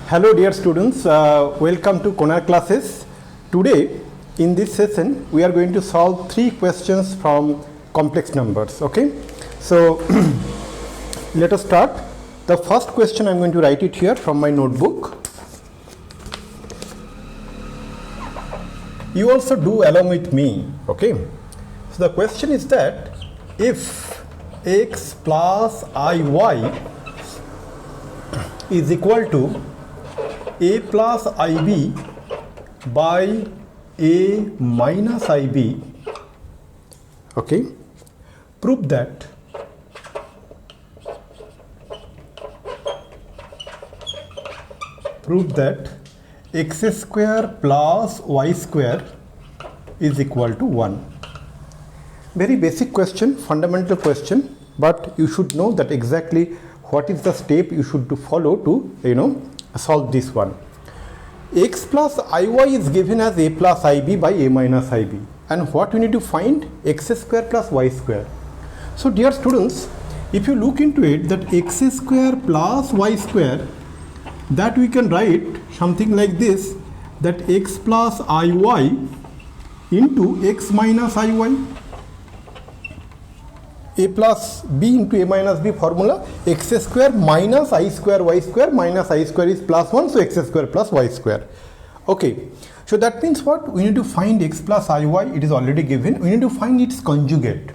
Hello dear students, welcome to Konar classes. Today in this session we are going to solve 3 questions from complex numbers. Okay, so let us start. The first question I am going to write it here from my notebook. You also do along with me. Okay, so the question is that if x plus iy is equal to a plus ib by a minus ib, okay, prove that x square plus y square is equal to 1. Very basic question, fundamental question, but you should know that exactly what is the step you should follow to solve this one. X plus iy is given as a plus ib by a minus ib, and what we need to find? X square plus y square. So dear students, if you look into it, that x square plus y square, that we can write something like this, that x plus iy into x minus iy, a plus b into a minus b formula, x square minus I square y square minus I square is plus 1, so x square plus y square. Okay, so that means what? We need to find x plus iy, it is already given. We need to find its conjugate.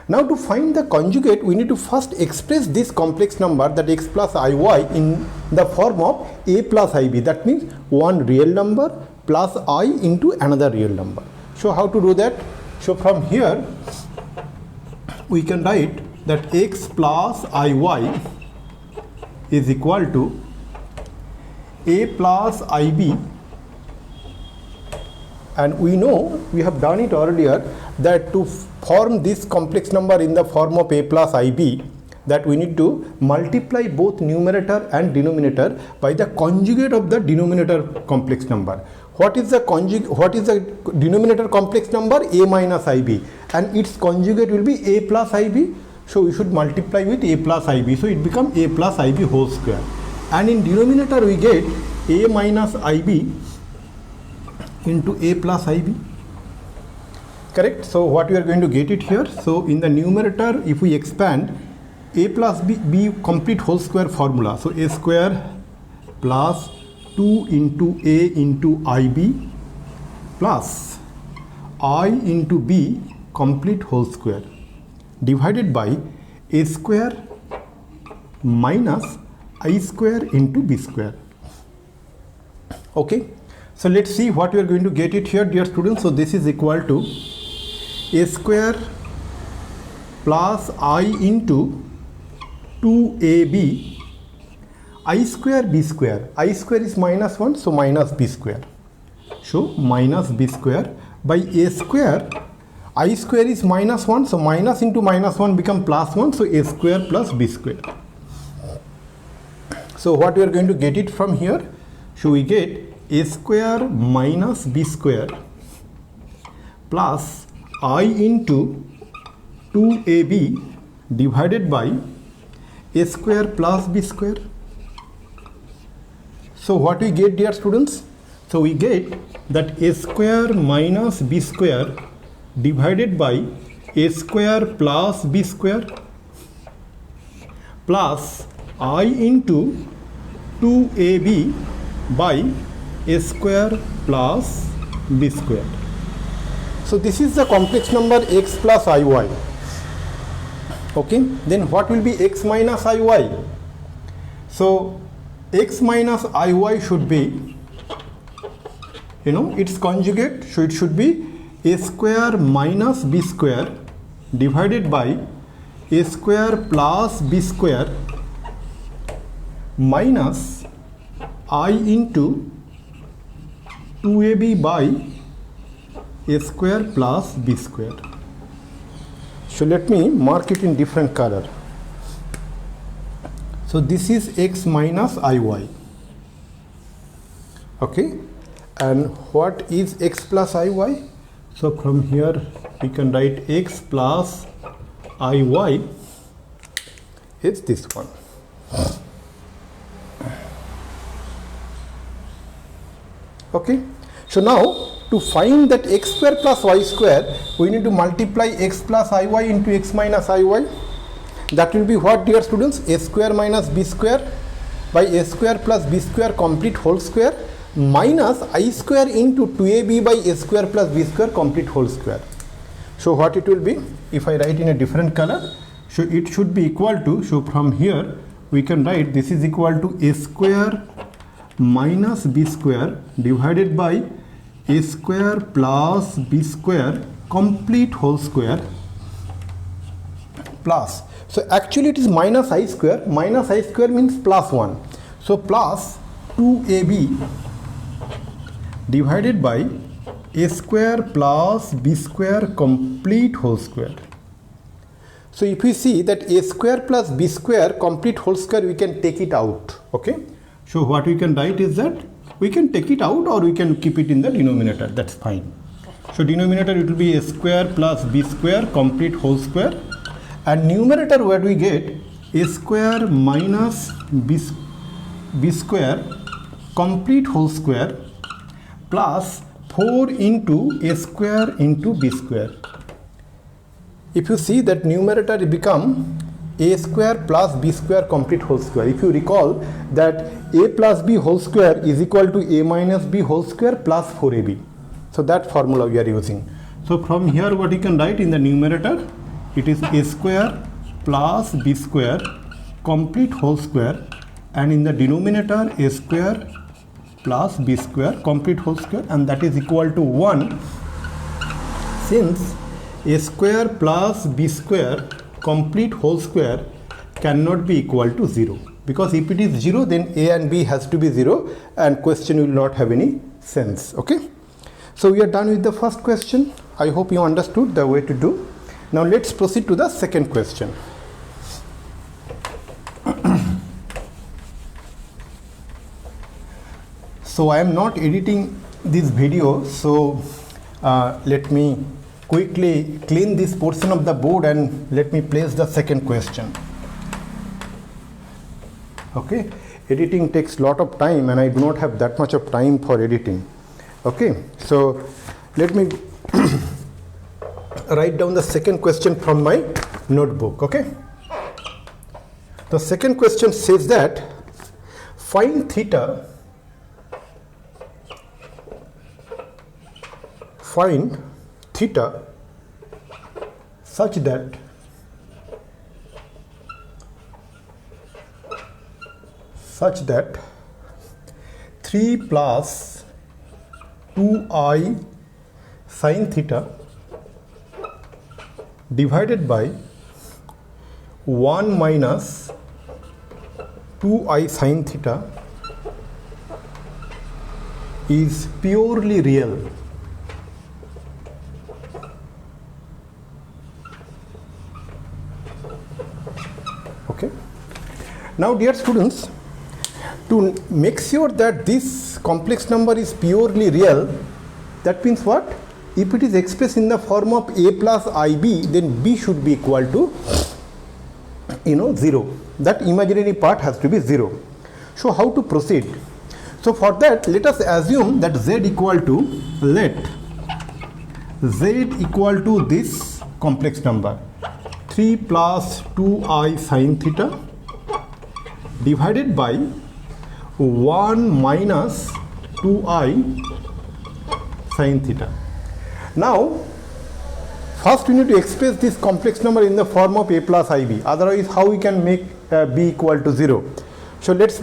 Now to find the conjugate, we need to first express this complex number, that x plus iy, in the form of a plus ib. That means one real number plus I into another real number. So how to do that? So from here we can write that x plus iy is equal to a plus ib, and we know, we have done it earlier, that to form this complex number in the form of a plus ib, that we need to multiply both numerator and denominator by the conjugate of the denominator complex number. What is the denominator complex number? A minus ib, and its conjugate will be a plus ib. So we should multiply with a plus ib, so it becomes a plus ib whole square, and in denominator we get a minus ib into a plus ib. Correct? So what we are going to get it here? So in the numerator, if we expand a plus b complete whole square formula, so a square plus 2 into a into ib plus I into b complete whole square divided by a square minus I square into b square. Okay, so let's see what we are going to get it here, dear students. So this is equal to a square plus I into 2ab I square b square. I square is minus 1, so minus b square. So minus b square by a square. I square is minus 1, so minus into minus 1 become plus 1, so a square plus b square. So what we are going to get it from here? So we get a square minus b square plus I into 2ab divided by a square plus b square. So what we get, dear students? So we get that a square minus b square divided by a square plus b square plus I into 2ab by a square plus b square. So this is the complex number x plus iy. Okay, then what will be x minus iy? So x minus iy should be, its conjugate, so it should be a square minus b square divided by a square plus b square minus I into 2ab by a square plus b square. So let me mark it in different color. So this is x minus iy. Okay, and what is x plus iy? So from here we can write x plus iy is this one. Okay, so now to find that x square plus y square, we need to multiply x plus iy into x minus iy. That will be what, dear students? A square minus b square by a square plus b square complete whole square minus I square into 2ab by a square plus b square complete whole square. So what it will be, if I write in a different color, so it should be equal to, so from here we can write this is equal to a square minus b square divided by a square plus b square complete whole square plus, so actually it is minus I square means plus 1, so plus 2ab divided by a square plus b square complete whole square. So if we see that a square plus b square complete whole square, we can take it out. Okay, so what we can write is that we can take it out or we can keep it in the denominator, that's fine. So denominator it will be a square plus b square complete whole square, and numerator where we get a square minus b square complete whole square plus 4 into a square into b square. If you see that numerator become a square plus b square complete whole square. If you recall that a plus b whole square is equal to a minus b whole square plus 4ab. So that formula we are using. So from here what you can write in the numerator, it is a square plus b square complete whole square, and in the denominator a square plus b square complete whole square, and that is equal to 1, since a square plus b square complete whole square cannot be equal to 0, because if it is 0 then a and b has to be 0 and question will not have any sense. Okay, so we are done with the first question. I hope you understood the way to do. Now let's proceed to the second question. So I am not editing this video, so let me quickly clean this portion of the board and let me place the second question. Okay, editing takes lot of time and I do not have that much of time for editing. Okay, so let me write down the second question from my notebook. Okay, the second question says that find theta such that such that 3 plus 2i sin theta divided by 1 minus 2i sin theta is purely real. Okay. Now, dear students, to make sure that this complex number is purely real, that means what? If it is expressed in the form of a plus ib, then b should be equal to 0. That imaginary part has to be 0. So how to proceed? So for that, let us assume that z equal to this complex number 3 plus 2i sin theta divided by 1 minus 2i sin theta. Now, first we need to express this complex number in the form of a plus ib. Otherwise, how we can make b equal to 0? So let's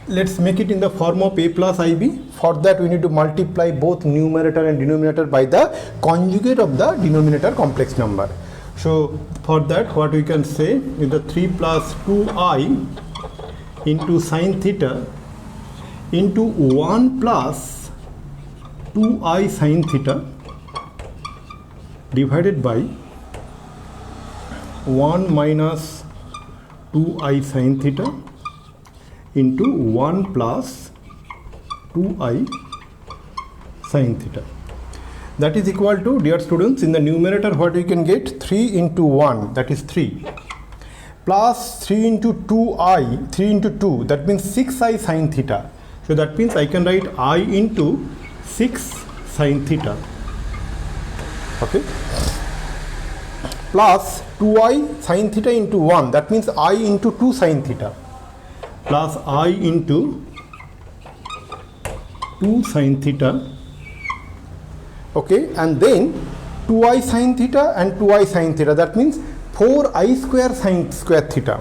let's make it in the form of a plus ib. For that, we need to multiply both numerator and denominator by the conjugate of the denominator complex number. So for that, what we can say is the 3 plus 2i into sin theta into 1 plus 2i sin theta divided by 1 minus 2i sin theta into 1 plus 2i sin theta. That is equal to, dear students, in the numerator what we can get? 3 into 1, that is 3, plus 3 into 2i, 3 into 2, that means 6i sine theta. So that means I can write I into 6 sine theta. Okay. Plus 2i sine theta into 1, that means I into 2 sine theta. Plus I into 2 sine theta. Okay, and then 2i sine theta and 2i sine theta, that means 4i square sine square theta.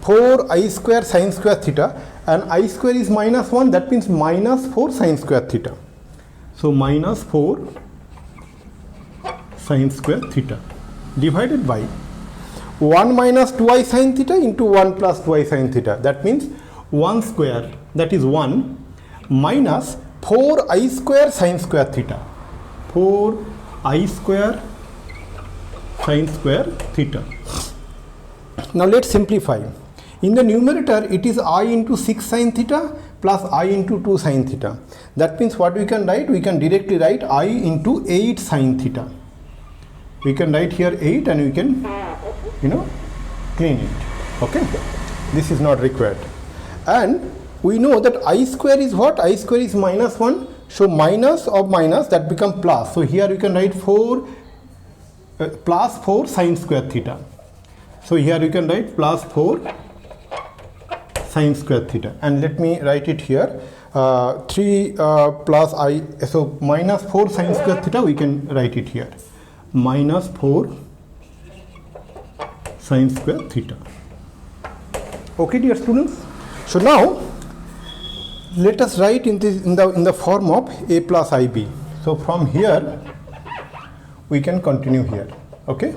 4i square sine square theta, and I square is minus 1, that means minus 4 sine square theta. So minus 4 sine square theta divided by 1 minus 2i sine theta into 1 plus 2i sine theta, that means 1 square, that is 1, minus 4i square sine square theta. 4i square sine square theta. Now let's simplify. In the numerator, it is I into 6 sine theta plus I into 2 sine theta. That means what we can write? We can directly write I into 8 sine theta. We can write here 8 and we can, clean it. Okay. This is not required. And we know that I square is what? I square is minus 1. So minus of minus, that become plus. So here we can write 4 plus 4 sine square theta. So here you can write plus 4 sine square theta, and let me write it here. 3 plus I, so minus 4 sine square theta, we can write it here. Minus 4 sine square theta. Okay, dear students. So now let us write in the form of a plus ib. So from here we can continue here. Okay.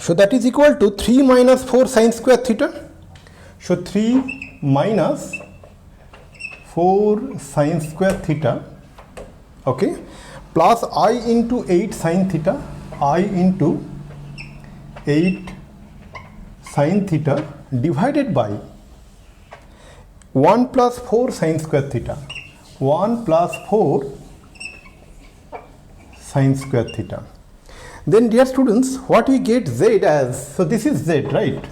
So that is equal to 3 minus 4 sine square theta. So 3 minus 4 sine square theta. Okay. Plus I into 8 sine theta. I into 8 sine theta divided by 1 plus 4 sine square theta. 1 plus 4 sine square theta. Then dear students, what we get z as, so this is z, right?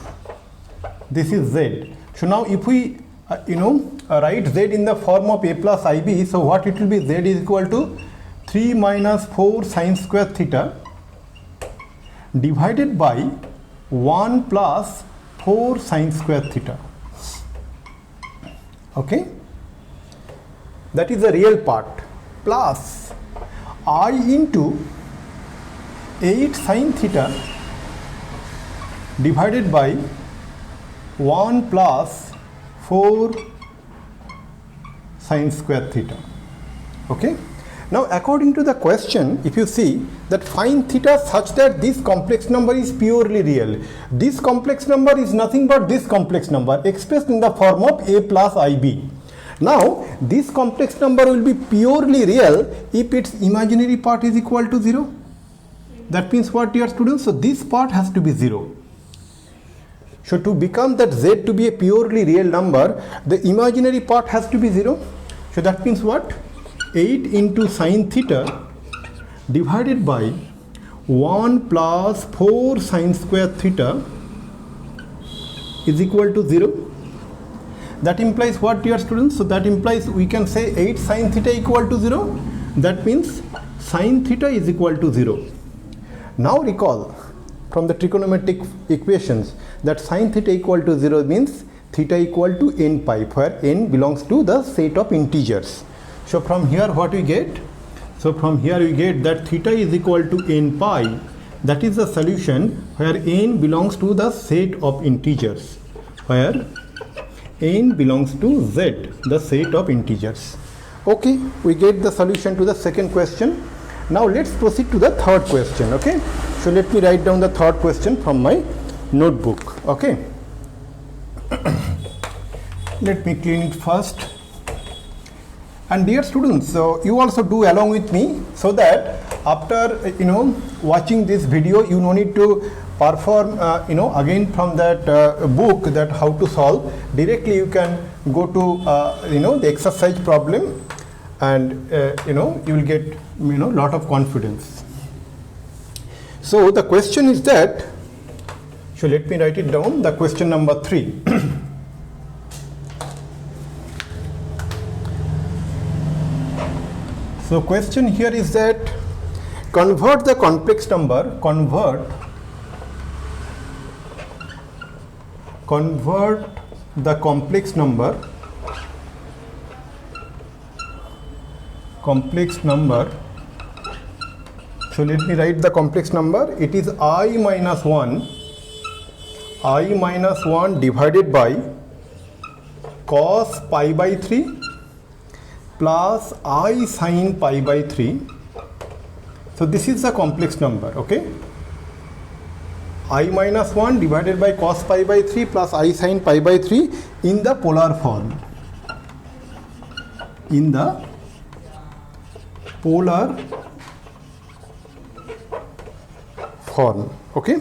This is z. So now if we write z in the form of a plus ib, so what it will be? Z is equal to 3 minus 4 sine square theta divided by 1 plus 4 sine square theta. Okay, that is the real part, plus I into 8 sine theta divided by 1 plus 4 sine square theta. Okay. Now according to the question, if you see that find theta such that this complex number is purely real. This complex number is nothing but this complex number expressed in the form of a plus ib. Now this complex number will be purely real if its imaginary part is equal to 0. That means what, dear students? So this part has to be 0. So to become that z to be a purely real number, the imaginary part has to be 0. So that means what? 8 into sine theta divided by 1 plus 4 sine square theta is equal to 0. That implies what, dear students? So that implies we can say 8 sine theta equal to 0. That means sine theta is equal to 0. Now recall from the trigonometric equations that sine theta equal to 0 means theta equal to n pi, where n belongs to the set of integers. So from here what we get? So from here we get that theta is equal to n pi. That is the solution where n belongs to the set of integers, where n belongs to z, the set of integers. Okay, we get the solution to the second question. Now let's proceed to the third question. Okay, so let me write down the third question from my notebook. Okay, let me clean it first. And dear students, so you also do along with me, so that after watching this video, you no need to perform again from that book that how to solve. Directly you can go to the exercise problem, and you will get lot of confidence. So the question is that, So let me write it down, the question number 3. So question here is that convert the complex number, convert the complex number so let me write the complex number. It is I minus 1 divided by cos pi by 3 plus I sin pi by 3. So this is the complex number, okay? I minus 1 divided by cos pi by 3 plus I sin pi by 3 in the polar form. In the polar form, okay?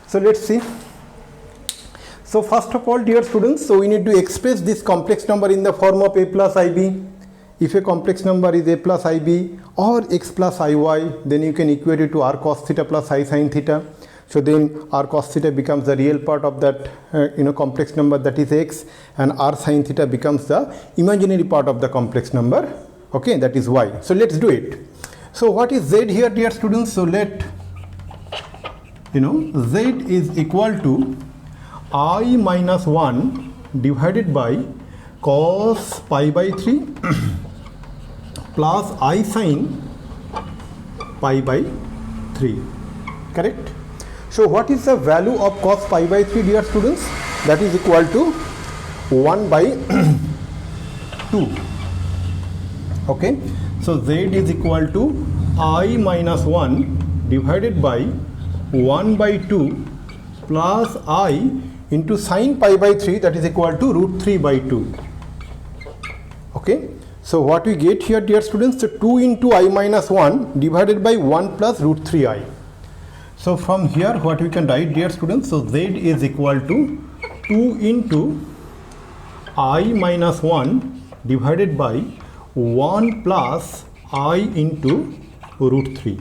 So let's see. So first of all, dear students, so we need to express this complex number in the form of a plus ib. If a complex number is a plus ib or x plus iy, then you can equate it to r cos theta plus I sin theta. So then r cos theta becomes the real part of that complex number, that is x, and r sin theta becomes the imaginary part of the complex number, okay, that is y. So let's do it. So what is z here, dear students? So let z is equal to I minus 1 divided by cos pi by 3 plus I sin pi by 3, correct? So what is the value of cos pi by 3, dear students? That is equal to 1 by 2, okay? So z is equal to I minus 1 divided by 1 by 2 plus I into sin pi by 3, that is equal to root 3 by 2, okay? So what we get here, dear students, so 2 into I minus 1 divided by 1 plus root 3i. So from here what we can write, dear students, so z is equal to 2 into I minus 1 divided by 1 plus I into root 3.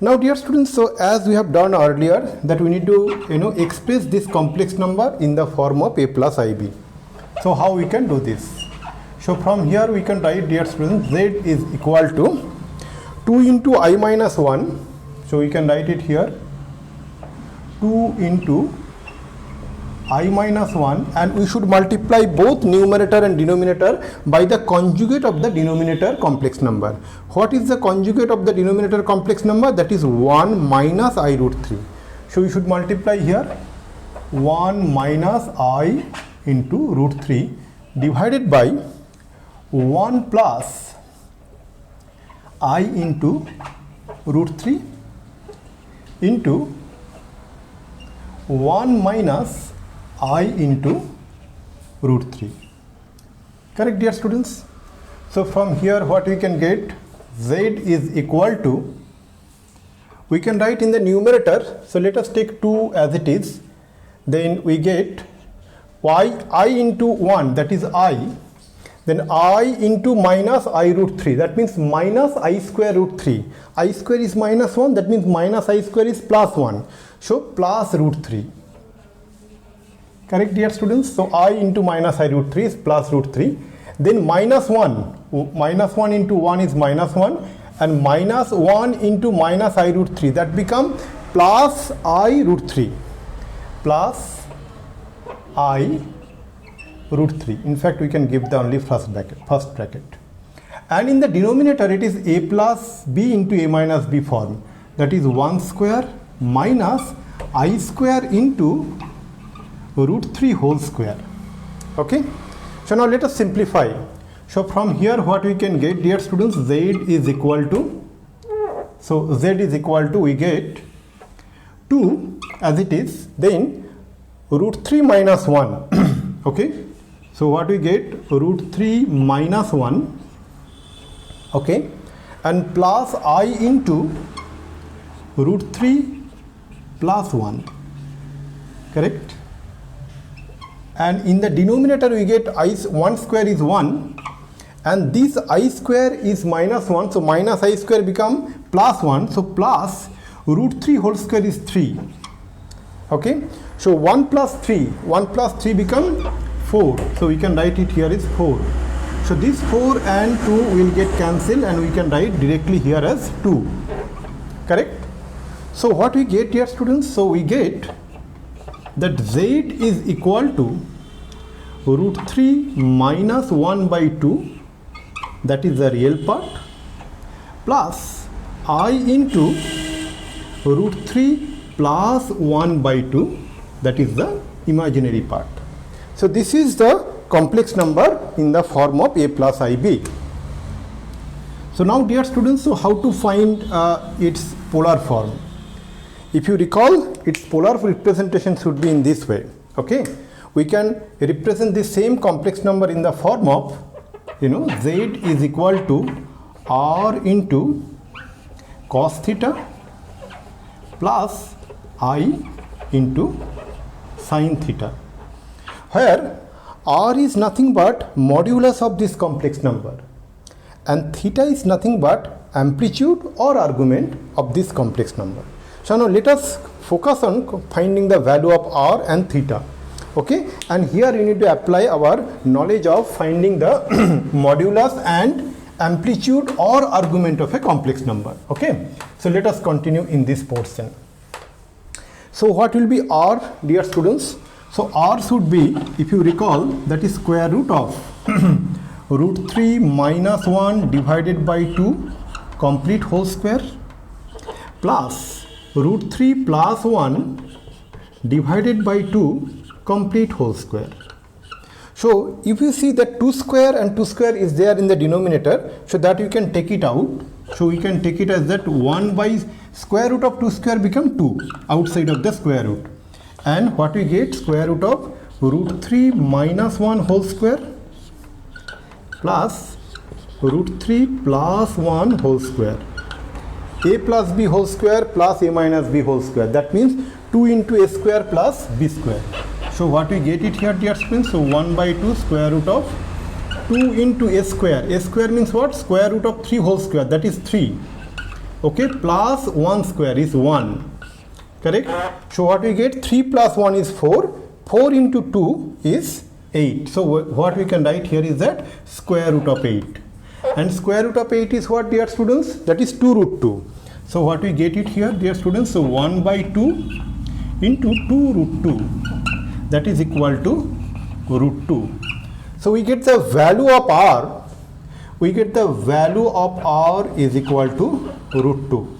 Now dear students, so as we have done earlier, that we need to express this complex number in the form of a plus ib. So how we can do this? So from here we can write, dear students, z is equal to 2 into I minus 1. So we can write it here, 2 into I minus 1, and we should multiply both numerator and denominator by the conjugate of the denominator complex number. What is the conjugate of the denominator complex number? That is 1 minus I root 3. So we should multiply here 1 minus I into root 3 divided by 1 plus I into root 3 into 1 minus I into root 3. Correct, dear students? So from here what we can get, z is equal to, we can write in the numerator, so let us take 2 as it is, then we get I into 1, that is I, then I into minus I root 3, that means minus I square root 3. I square is minus 1, that means minus I square is plus 1. So plus root 3. Correct, dear students? So I into minus I root 3 is plus root 3. Then minus 1 into 1 is minus 1, and minus 1 into minus I root 3, that become plus I root 3. Plus I root 3. In fact, we can give the only first bracket. And in the denominator, it is a plus b into a minus b form. That is 1 square minus I square into root 3 whole square. Okay. So now let us simplify. So from here what we can get, dear students, z is equal to, so z is equal to, we get 2 as it is, then root 3 minus 1. Okay. So what we get, root 3 minus 1, okay, and plus I into root 3 plus 1, correct? And in the denominator we get 1 square is 1, and this I square is minus 1, so minus I square become plus 1, so plus root 3 whole square is 3. Okay, so 1 plus 3 become 4, so we can write it here is 4. So this 4 and 2 will get cancelled and we can write directly here as 2, correct? So what we get here, students? So we get that z is equal to root 3 minus 1 by 2, that is the real part, plus I into root 3 plus 1 by 2, that is the imaginary part. So this is the complex number in the form of a plus ib. So now, dear students, so how to find its polar form? If you recall, its polar representation should be in this way. Okay, we can represent the same complex number in the form of, z is equal to r into cos theta plus I into sin theta, where r is nothing but modulus of this complex number and theta is nothing but amplitude or argument of this complex number. So now let us focus on finding the value of r and theta. Okay, and here you need to apply our knowledge of finding the modulus and amplitude or argument of a complex number. Okay, so let us continue in this portion. So what will be r, dear students? So r should be, if you recall, that is square root of root 3 minus 1 divided by 2 complete whole square plus root 3 plus 1 divided by 2 complete whole square. So if you see that 2 square and 2 square is there in the denominator, so that you can take it out. So we can take it as that 1 by square root of 2 square become 2 outside of the square root. And what we get, square root of root 3 minus 1 whole square plus root 3 plus 1 whole square. A plus b whole square plus a minus b whole square. That means 2 into a square plus b square. So what we get it here, dear students? So 1 by 2 square root of 2 into a square. A square means what? Square root of 3 whole square, that is 3. Okay, plus 1 square is 1. Correct? So what we get? 3 plus 1 is 4. 4 into 2 is 8. So what we can write here is that square root of 8. And square root of 8 is what, dear students? That is 2 root 2. So what we get it here, dear students? So 1 by 2 into 2 root 2. That is equal to root 2. So we get the value of r. We get the value of r is equal to root 2.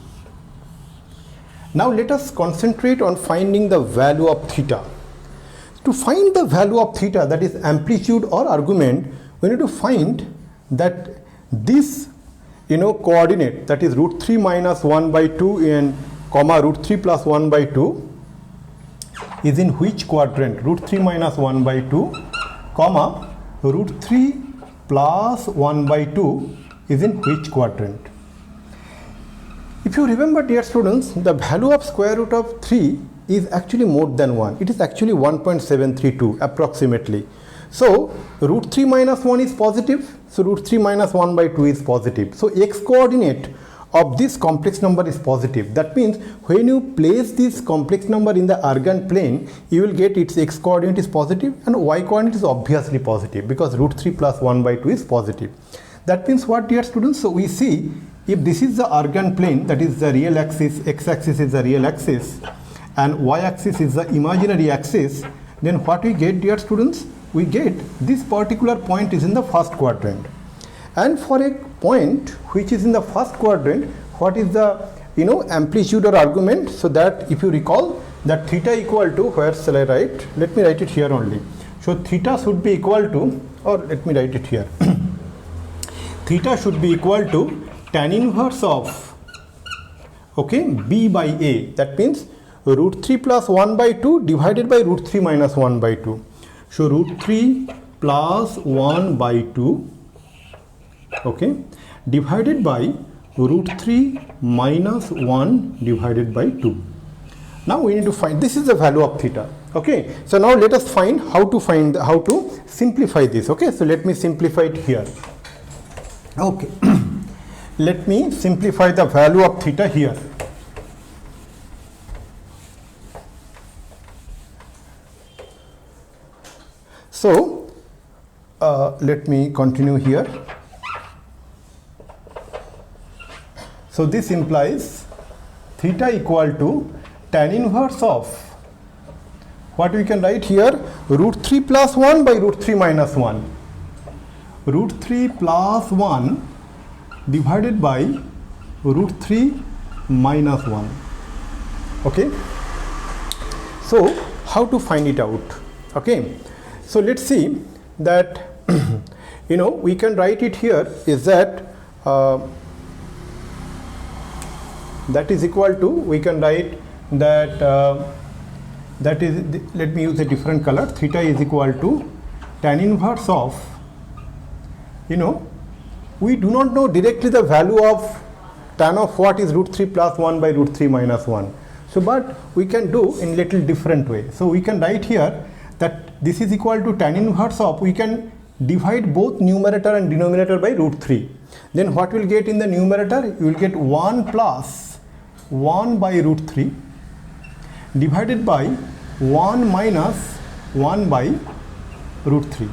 Now let us concentrate on finding the value of theta. To find the value of theta, that is amplitude or argument, we need to find that this coordinate, that is root 3 minus 1 by 2 and comma root 3 plus 1 by 2 is in which quadrant? Root 3 minus 1 by 2 comma root 3 plus 1 by 2 is in which quadrant? If you remember, dear students, the value of square root of 3 is actually more than 1. It is actually 1.732 approximately. So root 3 minus 1 is positive. So root 3 minus 1 by 2 is positive. So x coordinate of this complex number is positive. That means when you place this complex number in the Argand plane, you will get its x coordinate is positive and y coordinate is obviously positive because root 3 plus 1 by 2 is positive. That means what, dear students? So we see if this is the Argand plane, that is the real axis, x axis is the real axis and y axis is the imaginary axis, then what we get, dear students? We get this particular point is in the first quadrant. And for a point which is in the first quadrant, what is the amplitude or argument? So that if you recall that theta equal to, where shall I write? Let me write it here only. So theta should be equal to, or let me write it here. Theta should be equal to tan inverse of b by a. That means root 3 plus 1 by 2 divided by root 3 minus 1 by 2. So root 3 plus 1 by 2 divided by root 3 minus 1 divided by 2. Now we need to find, this is the value of theta. Okay, so now let us find how to simplify this. Okay, so let me simplify it here. Okay, let me simplify the value of theta here. So let me continue here. So this implies theta equal to tan inverse of, what we can write here, root 3 plus 1 by root 3 minus 1. Root 3 plus 1 divided by root 3 minus 1. Okay. So how to find it out? Okay. So let's see that we can write it here is that that is equal to, we can write that that is, let me use a different color, theta is equal to tan inverse of, we do not know directly the value of tan of what is root 3 plus 1 by root 3 minus 1. So but we can do in little different way. So we can write here that this is equal to tan inverse of, we can divide both numerator and denominator by root 3. Then what we'll get in the numerator, you will get 1 plus 1 by root 3 divided by 1 minus 1 by root 3.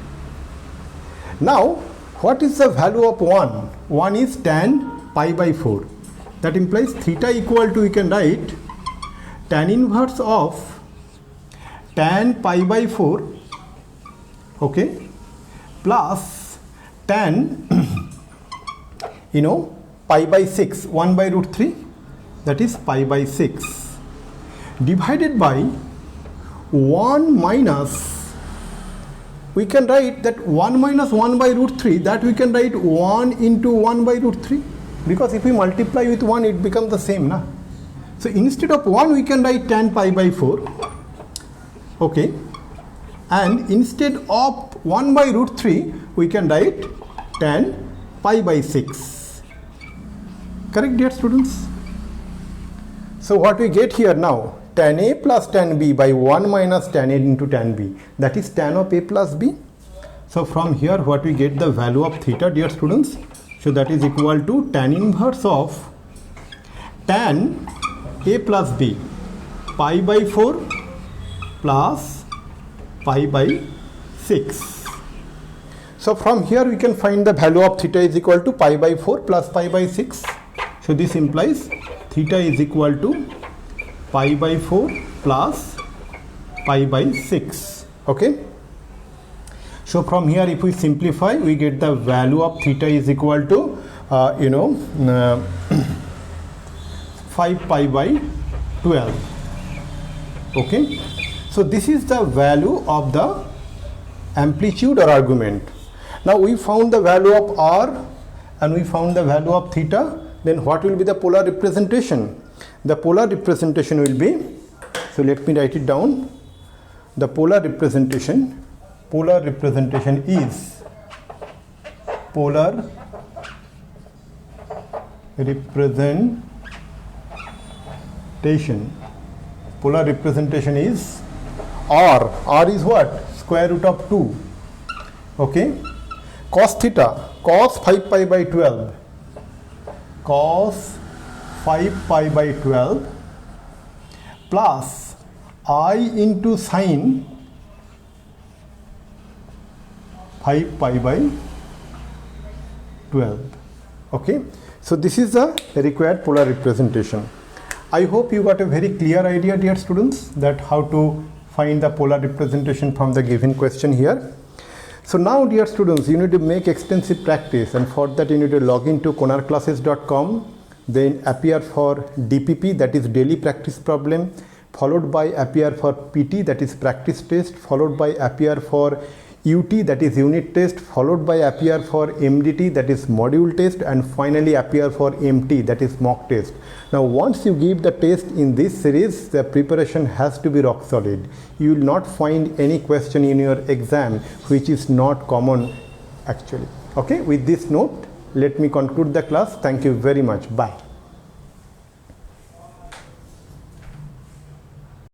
Now what is the value of 1? 1 is tan pi by 4. That implies theta equal to, we can write tan inverse of tan pi by 4, okay, plus tan pi by 6, 1 by root 3, that is pi by 6, divided by 1 minus, we can write that 1 minus 1 by root 3, that we can write 1 into 1 by root 3, because if we multiply with 1 it becomes the same, na? So instead of 1 we can write tan pi by 4, okay, and instead of 1 by root 3 we can write tan pi by 6. Correct, dear students? So what we get here now, tan A plus tan B by 1 minus tan A into tan B, that is tan of A plus B. So from here what we get the value of theta, dear students, so that is equal to tan inverse of tan A plus B, pi by 4 plus pi by 6. So from here we can find the value of theta is equal to pi by 4 plus pi by 6. So this implies theta is equal to pi by 4 plus pi by 6. Okay. So from here if we simplify, we get the value of theta is equal to 5 pi by 12. Okay. So this is the value of the amplitude or argument. Now we found the value of r and we found the value of theta. Then what will be the polar representation? The polar representation will be, so let me write it down. The polar representation is polar representation is r. R is what? Square root of 2. Okay. Cos theta, cos 5 pi by 12, cos 5 pi by 12 plus I into sine 5 pi by 12. Okay. So this is the required polar representation. I hope you got a very clear idea, dear students, that how to find the polar representation from the given question here. So now, dear students, you need to make extensive practice, and for that you need to log into konarkclasses.com, then appear for DPP, that is daily practice problem, followed by appear for PT, that is practice test, followed by appear for UT, that is unit test, followed by appear for MDT, that is module test, and finally appear for MT, that is mock test. Now once you give the test in this series, the preparation has to be rock solid. You will not find any question in your exam which is not common actually. Okay, with this note, let me conclude the class. Thank you very much. Bye.